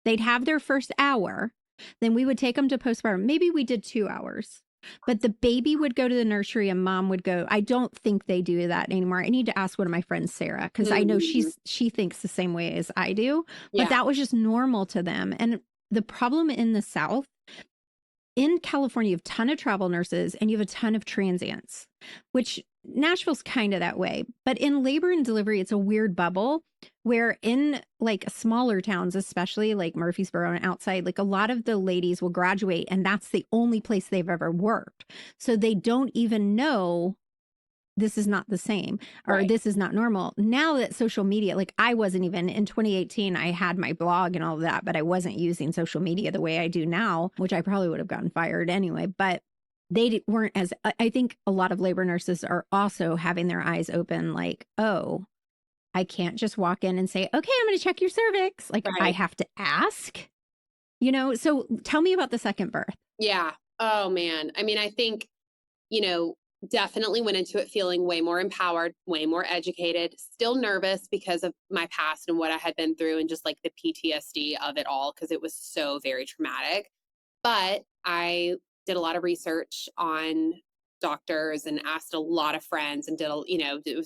They'd have their first hour. Then we would take them to postpartum. Maybe we did 2 hours. But the baby would go to the nursery and mom would go. I don't think they do that anymore. I need to ask one of my friends, Sarah, because I know Mhm. she thinks the same way as I do. But Yeah. that was just normal to them. And the problem in the South, in California, you have a ton of travel nurses and you have a ton of transients, which Nashville's kind of that way. But in labor and delivery, it's a weird bubble where in like smaller towns, especially like Murfreesboro and outside, like a lot of the ladies will graduate and that's the only place they've ever worked. So they don't even know this is not the same or Right. this is not normal. Now that social media, like I wasn't even in 2018, I had my blog and all of that, but I wasn't using social media the way I do now, which I probably would have gotten fired anyway. But weren't as, I think a lot of labor nurses are also having their eyes open like, oh, I can't just walk in and say, okay, I'm going to check your cervix. Like I Right. have to ask, So tell me about the second birth. Yeah. Oh man. I mean, I think, you know, definitely went into it feeling way more empowered, way more educated, still nervous because of my past and what I had been through and just like the PTSD of it all because it was so very traumatic. But I did a lot of research on doctors and asked a lot of friends and it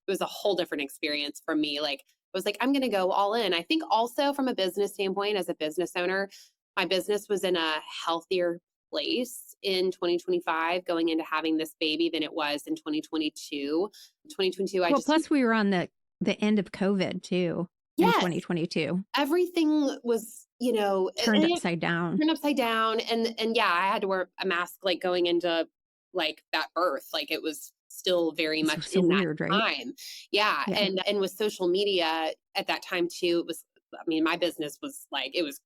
was a whole different experience for me. Like I was like, I'm going to go all in. I think also from a business standpoint, as a business owner, my business was in a healthier place in 2025 going into having this baby than it was in 2022. 2022, I Well, just, plus we were on the end of COVID too in yes, 2022, everything was, turned and upside down. turned upside down and yeah, I had to wear a mask like going into like that birth. Like it was still very It's much so in that weird, right? time. Yeah. Yeah. And with social media at that time too, my business was like it was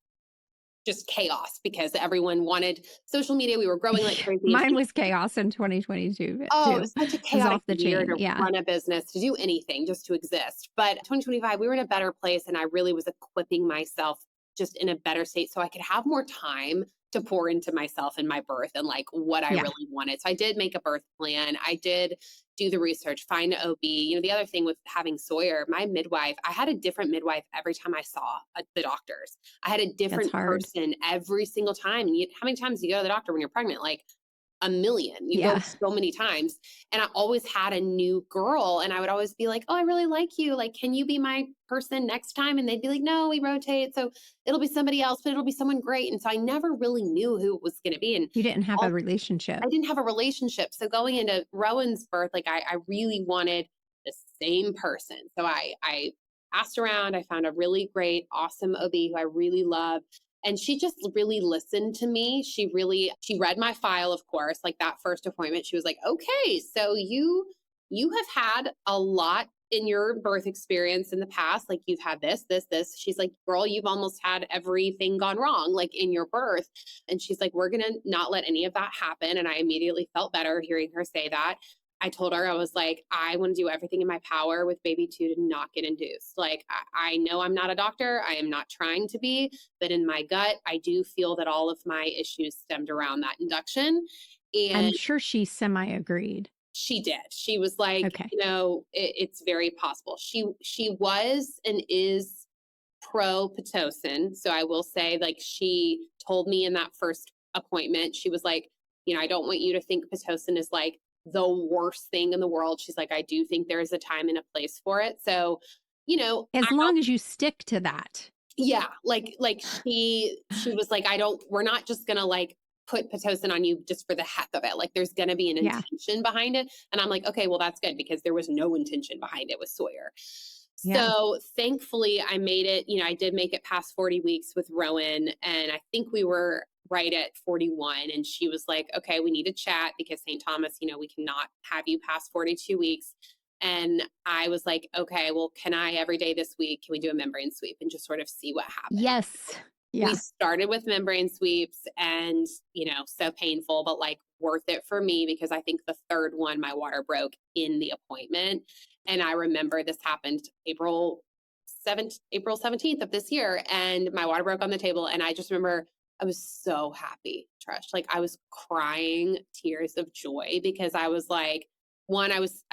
just chaos because everyone wanted social media. We were growing like crazy. And Mine was chaos in 2022 oh, it too. was such a It was chaotic off the year chain. to Yeah. run a business, to do anything, just to exist. But 2025, we were in a better place, and I really was equipping myself just in a better state so I could have more time to pour into myself and my birth and like what I Yeah. really wanted. So I did make a birth plan. I did do the research, find an OB. The other thing with having Sawyer, my midwife, I had a different midwife every time I saw the doctors. I had a That's different hard. person every single time. And how many times do you go to the doctor when you're pregnant? Like a million. You go Yeah. so many times. And I always had a new girl, and I would always be like, oh, I really like you. Like, can you be my person next time? And they'd be like, no, we rotate. So it'll be somebody else, but it'll be someone great. And so I never really knew who it was going to be. And You didn't have a all, relationship. I didn't have a relationship. So going into Rowan's birth, like I really wanted the same person. So I asked around, I found a really great, awesome OB who I really love. And she just really listened to me. She read my file, of course, like that first appointment. She was like, okay, so you have had a lot in your birth experience in the past. Like you've had this. She's like, girl, you've almost had everything gone wrong, like in your birth. And she's like, we're going to not let any of that happen. And I immediately felt better hearing her say that. I told her, I was like, I want to do everything in my power with baby two to not get induced. Like, I know I'm not a doctor. I am not trying to be, but in my gut, I do feel that all of my issues stemmed around that induction. I'm And sure she semi agreed. she did. She was like, Okay. it's very possible. She was and is pro Pitocin. So I will say, like, she told me in that first appointment, she was like, I don't want you to think Pitocin is like the worst thing in the world. She's like, I do think there is a time and a place for it. So, As long as you stick to that. yeah, like she was like, we're not just gonna like put Pitocin on you just for the heck of it. Like there's gonna be an Yeah. intention behind it. And I'm like, okay, well, that's good because there was no intention behind it with Sawyer. Yeah. So thankfully I made it, I did make it past 40 weeks with Rowan. And I think we were right at 41. And she was like, okay, we need to chat because St. Thomas, we cannot have you past 42 weeks. And I was like, okay, well, can I every day this week, can we do a membrane sweep and just sort of see what happens? Yes. Yeah. We started with membrane sweeps and, so painful, but like worth it for me because I think the third one, my water broke in the appointment. And I remember this happened April 17th of this year. And my water broke on the table. And I just remember I was so happy, Trish. Like I was crying tears of joy because I was like, one, I was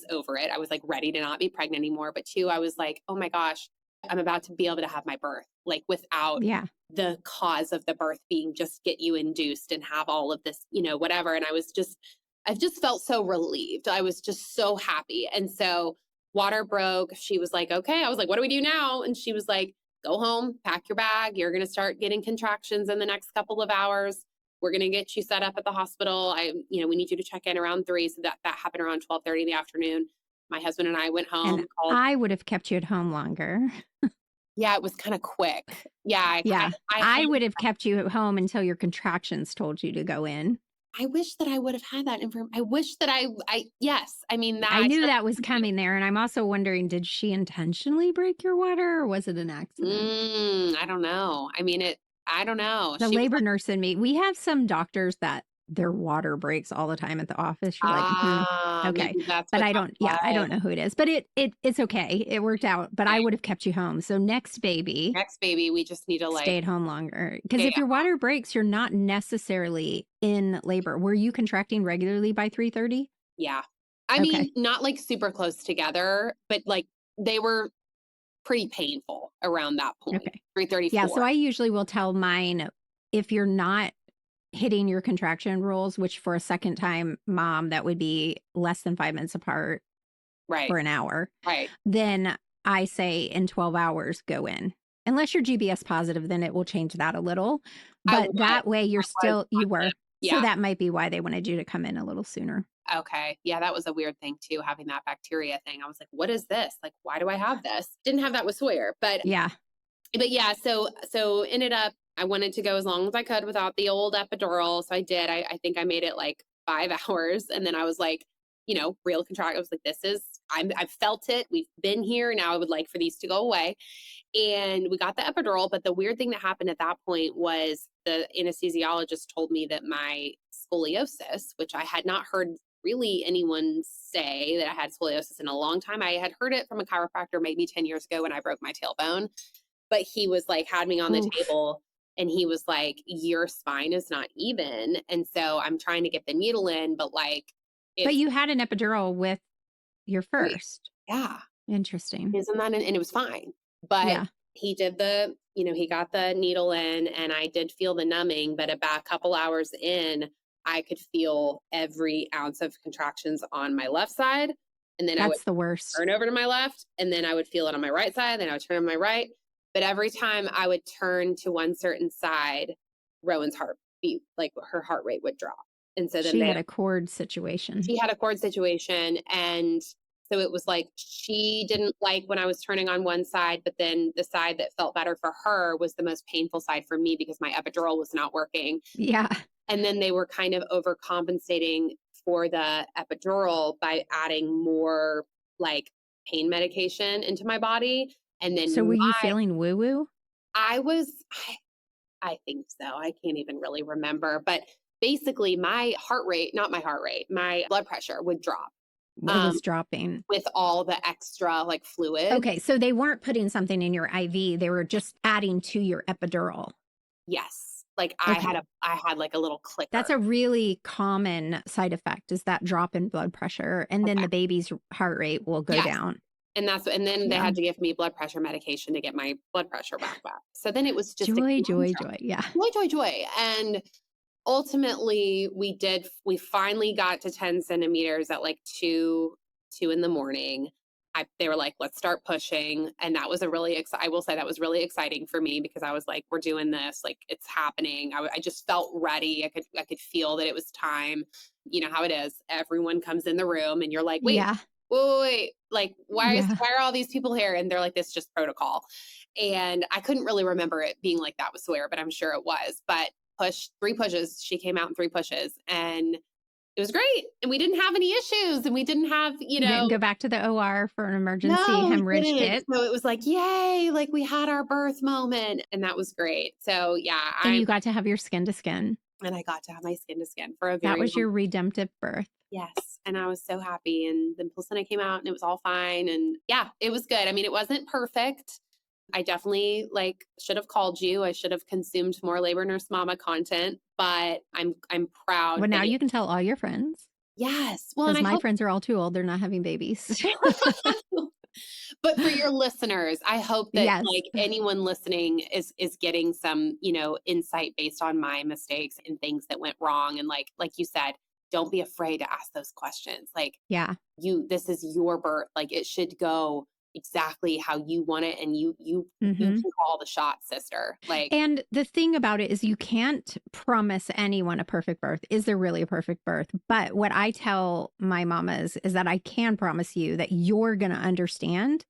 over it. I was like ready to not be pregnant anymore. But two, I was like, oh my gosh, I'm about to be able to have my birth, like without Yeah. the cause of the birth being just get you induced and have all of this, whatever. And I just felt so relieved. I was just so happy. And so water broke. She was like, okay. I was like, what do we do now? And she was like, go home, pack your bag. You're going to start getting contractions in the next couple of hours. We're going to get you set up at the hospital. We need you to check in around 3. So that happened around 12:30 in the afternoon. My husband and I went home. And I would have kept you at home longer. Yeah, it was kind of quick. Yeah. Yeah. I would have kept you at home until your contractions told you to go in. I wish that I would have had that information. I wish that yes. I mean, I knew that was coming there. And I'm also wondering, did she intentionally break your water or was it an accident? I don't know. I mean, I don't know. The labor nurse in me, we have some doctors that their water breaks all the time at the office. You're like, okay. But I don't know who it is, but it's okay. It worked out, but I would have kept you home. So next baby, we just need to stay at home longer. Because if your water breaks, you're not necessarily in labor. Were you contracting regularly by 3:30? Yeah. I mean, not like super close together, but like they were pretty painful around that point. Okay. 3:34. Yeah. So I usually will tell mine if you're not hitting your contraction rules, which for a second time mom, that would be less than 5 minutes apart for an hour. Right. Then I say in 12 hours, go in. Unless you're GBS positive, then it will change that a little. But that way you were. Yeah. So that might be why they wanted you to come in a little sooner. Okay. Yeah, that was a weird thing too, having that bacteria thing. I was like, what is this? Like, why do I have this? Didn't have that with Sawyer, but yeah. So ended up, I wanted to go as long as I could without the old epidural. So I did. I think I made it like 5 hours. And then I was like, real contract. I was like, I've felt it. We've been here. Now I would like for these to go away. And we got the epidural. But the weird thing that happened at that point was the anesthesiologist told me that my scoliosis, which I had not heard really anyone say that I had scoliosis in a long time. I had heard it from a chiropractor maybe 10 years ago when I broke my tailbone. But he was like, had me on the table and he was like, your spine is not even. And so I'm trying to get the needle in, but like. But you had an epidural with your first. Yeah. Interesting. Isn't that, and it was fine. But he did he got the needle in and I did feel the numbing, but about a couple hours in, I could feel every ounce of contractions on my left side. And then I would That's the worst. turn over to my left, and then I would feel it on my right side, then I would turn on my right. But every time I would turn to one certain side, Rowan's heartbeat, like her heart rate would drop. And so then She had a cord situation. she had a cord situation. And so it was like she didn't like when I was turning on one side, but then the side that felt better for her was the most painful side for me because my epidural was not working. Yeah. And then they were kind of overcompensating for the epidural by adding more like pain medication into my body. And So then were you feeling woo-woo? I was, I think so. I can't even really remember. But basically, my heart rate, not my heart rate, my blood pressure would drop It um, was dropping. with all the extra like fluid. Okay, so they weren't putting something in your IV, they were just adding to your epidural. Yes. Like Okay. I had like a little That's clicker. a really common side effect is that drop in blood pressure, and then Okay. the baby's heart rate will go Yes. down. And then they Yeah. had to give me blood pressure medication to get my blood pressure back up. So then it was just a Joy, joy, conundrum. joy. Yeah. Joy, joy, joy. And ultimately we finally got to 10 centimeters at like 2 in the morning. They were like, let's start pushing. And that was I will say that was really exciting for me because I was like, we're doing this, like it's happening. I just felt ready. I could feel that it was time. You know how it is. Everyone comes in the room and you're like, wait, Yeah. wait, like Yeah. why are all these people here? And they're like, this is just protocol. And I couldn't really remember it being like that with Sawyer, but I'm sure it was. But 3 pushes, she came out in 3 pushes, and it was great. And we didn't have any issues, and we didn't have, You didn't go back to the OR for an emergency no, we hemorrhage didn't. kit, So it was like, yay, like we had our birth moment, and that was great. So yeah, and you got to have your skin to skin. and I got to have my skin to skin for a That very was long. your redemptive birth. Yes, and I was so happy, and the placenta came out, and it was all fine, and yeah, it was good. I mean, it wasn't perfect. I definitely like should have called you. I should have consumed more labor nurse mama content, but I'm proud Well, that now you can tell all your friends yes. Well, and because I my hope friends are all too old. They're not having babies. but for your listeners, I hope that Yes. like anyone listening is getting some, insight based on my mistakes and things that went wrong. And like you said, don't be afraid to ask those questions. Like Yeah. this is your birth. Like it should go exactly how you want it. And you Mhm. can call the shots, sister. Like, And the thing about it is you can't promise anyone a perfect birth. Is there really a perfect birth? But what I tell my mamas is that I can promise you that you're going to understand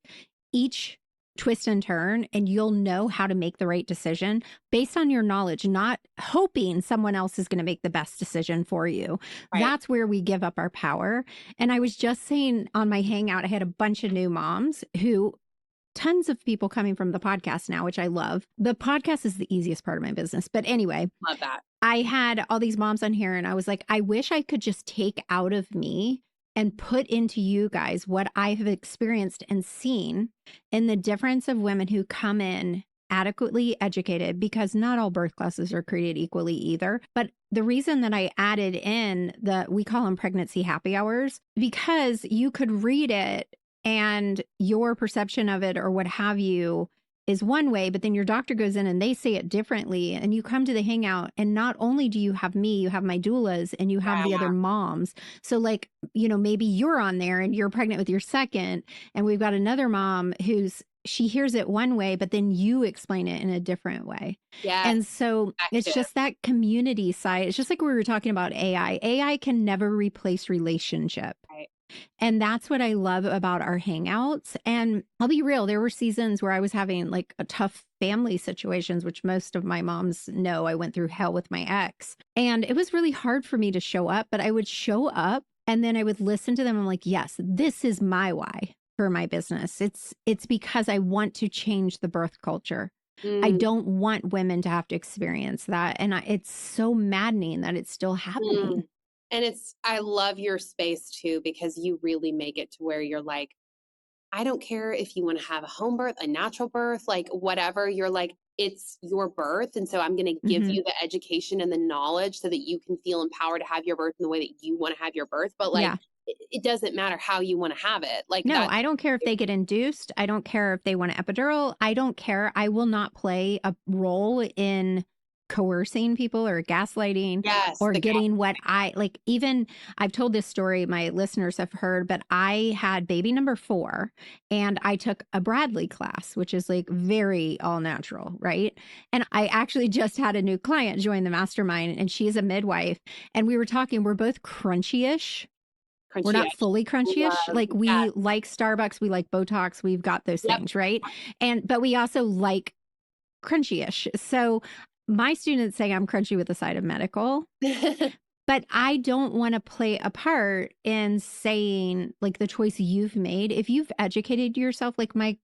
each twist and turn and you'll know how to make the right decision based on your knowledge, not hoping someone else is going to make the best decision for you. right. That's where we give up our power. And I was just saying on my hangout, I had a bunch of new moms who tons of people coming from the podcast now, which I love. The podcast is the easiest part of my business. But anyway, Love that. I had all these moms on here and I was like, I wish I could just take out of me and put into you guys what I have experienced and seen in the difference of women who come in adequately educated, because not all birth classes are created equally either. But the reason that I added in we call them pregnancy happy hours, because you could read it and your perception of it or what have you is one way, but then your doctor goes in and they say it differently. And you come to the hangout, and not only do you have me, you have my doulas and you have the Yeah. other moms. So, like, maybe you're on there and you're pregnant with your second, and we've got another mom she hears it one way, but then you explain it in a different way. Yes. And so it's Active. just that community side. It's just like we were talking about AI. AI can never replace relationship. Right. And that's what I love about our hangouts. And I'll be real, there were seasons where I was having like a tough family situations, which most of my moms know I went through hell with my ex. And it was really hard for me to show up, but I would show up and then I would listen to them. I'm like, yes, this is my why for my business. It's because I want to change the birth culture. I Mm, don't want women to have to experience that. And it's so maddening that it's still happening. mm. And I love your space too, because you really make it to where you're like, I don't care if you want to have a home birth, a natural birth, like whatever, you're like, it's your birth. And so I'm going to give Mhm. you the education and the knowledge so that you can feel empowered to have your birth in the way that you want to have your birth. But like, Yeah. it doesn't matter how you want to have it. Like No, that. I don't care if they get induced. I don't care if they want an epidural. I don't care. I will not play a role in coercing people or gaslighting Yes, or the getting what I like. Even I've told this story, my listeners have heard, but I had baby number 4 and I took a Bradley class, which is like very all natural, right? And I actually just had a new client join the mastermind and she's a midwife. And we were talking, we're both crunchy-ish. We're crunchy not edge. fully crunchy-ish. Love Like we that. like Starbucks, we like Botox, we've got those Yep. things, right? But we also like crunchy-ish. So my students say I'm crunchy with a side of medical, but I don't want to play a part in saying like the choice you've made. If you've educated yourself, like my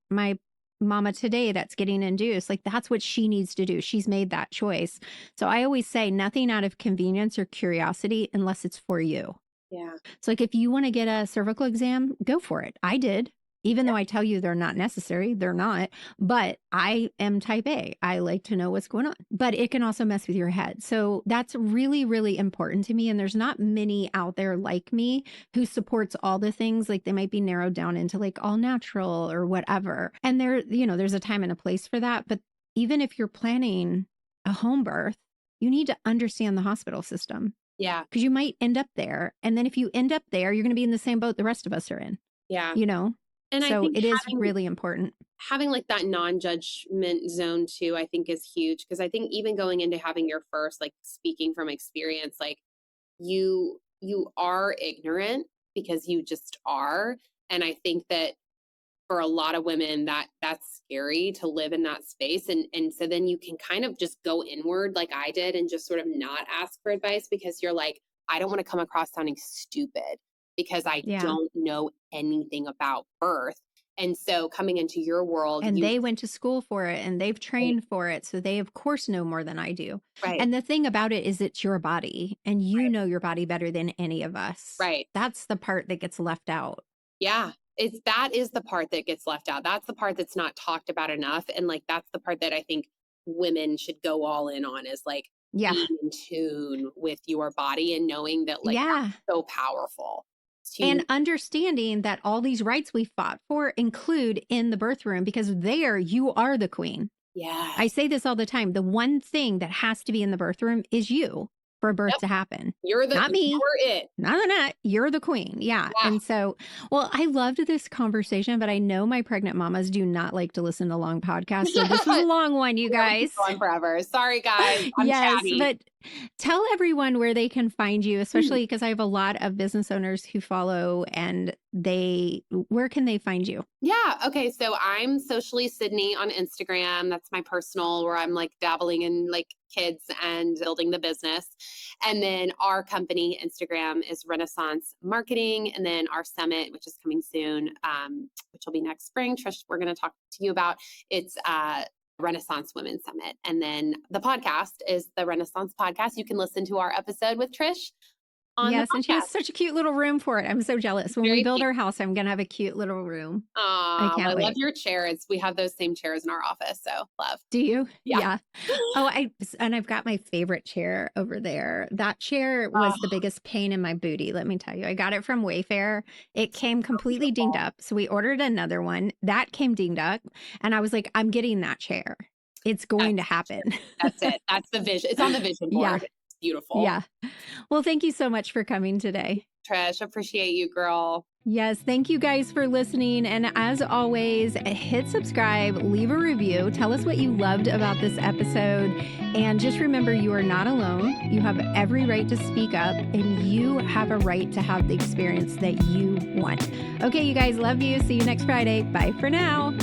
mama today that's getting induced, like that's what she needs to do. She's made that choice. So I always say nothing out of convenience or curiosity unless it's for you. Yeah. So like if you want to get a cervical exam, go for it. I did. Even though I tell you they're not necessary, they're not. But I am type A. I like to know what's going on. But it can also mess with your head. So that's really, really important to me. And there's not many out there like me who supports all the things. Like they might be narrowed down into like all natural or whatever. And there's a time and a place for that. But even if you're planning a home birth, you need to understand the hospital system. Yeah. Because you might end up there. And then if you end up there, you're going to be in the same boat the rest of us are in. Yeah. So And I think it is really important. Having like that non-judgment zone too, I think is huge. Because I think even going into having your first, like speaking from experience, like you are ignorant because you just are. And I think that for a lot of women that's scary to live in that space. And so then you can kind of just go inward like I did and just sort of not ask for advice because you're like, I don't want to come across sounding stupid because I don't know anything about birth. And so coming into your world. And they went to school for it and they've trained for it. So they of course know more than I do. Right. And the thing about it is it's your body and you know your body better than any of us. Right. That's the part that gets left out. Yeah. That is the part that gets left out. That's the part that's not talked about enough. And like, that's the part that I think women should go all in on is like being in tune with your body and knowing that like that's so powerful. And understanding that all these rights we fought for include in the birth room because there you are the queen. Yeah. I say this all the time. The one thing that has to be in the birth room is you for a birth to happen. You're not me. You're it. Not. You're the queen. Yeah. And so, well, I loved this conversation, but I know my pregnant mamas do not like to listen to long podcasts. So this was a long one, you guys. Going forever. Sorry, guys. I'm chatty. But tell everyone where they can find you, especially because I have a lot of business owners who follow and where can they find you? Yeah. Okay. So I'm Socially Sydney on Instagram. That's my personal where I'm like dabbling in like kids and building the business. And then our company Instagram is Renaissance Marketing. And then our summit, which is coming soon, which will be next spring. Trish, we're going to talk to you about it's Renaissance Women Summit. And then the podcast is the Renaissance Podcast. You can listen to our episode with Trish. Yes, and she has such a cute little room for it. I'm so jealous. When we build our house, I'm going to have a cute little room. I love your chairs. We have those same chairs in our office, so love. Do you? Yeah. Oh, I've got my favorite chair over there. That chair was the biggest pain in my booty, let me tell you. I got it from Wayfair. It came completely dinged up, so we ordered another one. That came dinged up, and I was like, I'm getting that chair. It's going to happen. That's it. That's the vision. It's on the vision board. Yeah. Beautiful. Yeah. Well, thank you so much for coming today. Trish, appreciate you, girl. Yes. Thank you guys for listening. And as always, hit subscribe, leave a review, tell us what you loved about this episode. And just remember, you are not alone. You have every right to speak up and you have a right to have the experience that you want. Okay, you guys, love you. See you next Friday. Bye for now.